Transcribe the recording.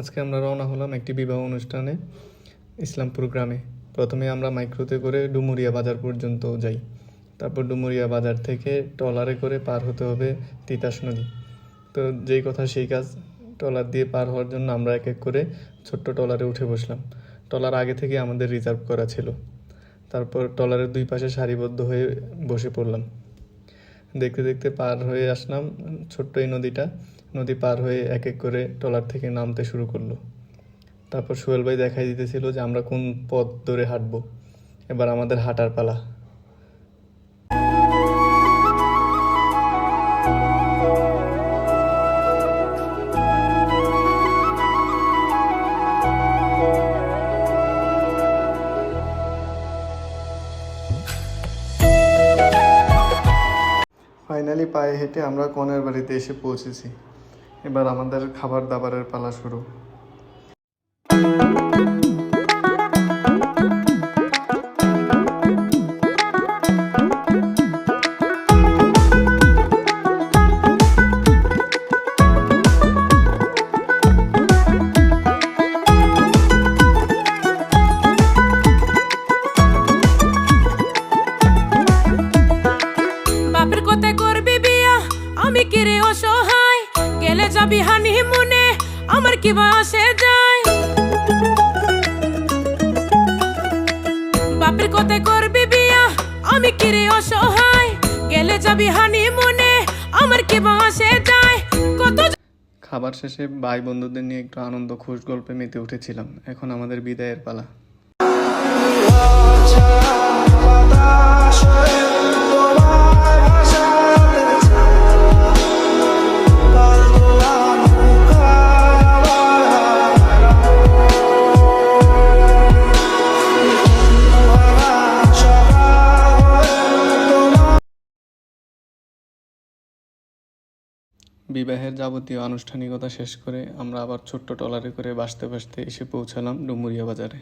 আজকে আমরা রওনা হলাম একটি বিবাহ অনুষ্ঠানে ইসলামপুর গ্রামে। প্রথমে আমরা মাইক্রোতে করে ডুমুরিয়া বাজার পর্যন্ত যাই। তারপর ডুমুরিয়া বাজার থেকে ট্রলারে করে পার হতে হবে তিতাস নদী। তো যেই কথা সেই কাজ, ট্রলার দিয়ে পার হওয়ার জন্য আমরা এক এক করে ছোট্ট ট্রলারে উঠে বসলাম। ট্রলার আগে থেকে আমাদের রিজার্ভ করা ছিল। তারপর ট্রলারের দুই পাশে সারিবদ্ধ হয়ে বসে পড়লাম। দেখতে দেখতে পার হয়ে আসলাম ছোট্ট এই নদী পার হয়ে এক এক করে ট্রলার থেকে নামতে শুরু করলো। তারপর সোহেল ভাই দেখাই দিতেছিল যে আমরা কোন পথ ধরে হাঁটবো। এবার আমাদের হাঁটার পালা। ফাইনালি পায়ে হেঁটে আমরা কনের বাড়িতে এসে পৌঁছেছি। এবার আমাদের খাবার দাবারের পালা শুরু। বাপের কোথায় করবি বিয়া, আমি কি রে অসহায়, গেলে যাবি হানিমুনে, আমার কি বা আসে যায়। বাপের কোথায় করবি বিয়া, আমি কি রে অসহায়, গেলে যাবি হানিমুনে, আমার কি বা আসে যায়। কত খাবার শেষে ভাই বন্ধুদের নিয়ে একটু আনন্দ খুশ গল্পে মেতে উঠেছিলাম। এখন আমাদের বিদায়ের পালা। বিবাহের যাবতীয় আনুষ্ঠানিকতা শেষ করে আমরা আবার ছোট্ট ট্রলারে করে ভাসতে ভাসতে এসে পৌঁছালাম ডুমুরিয়া বাজারে।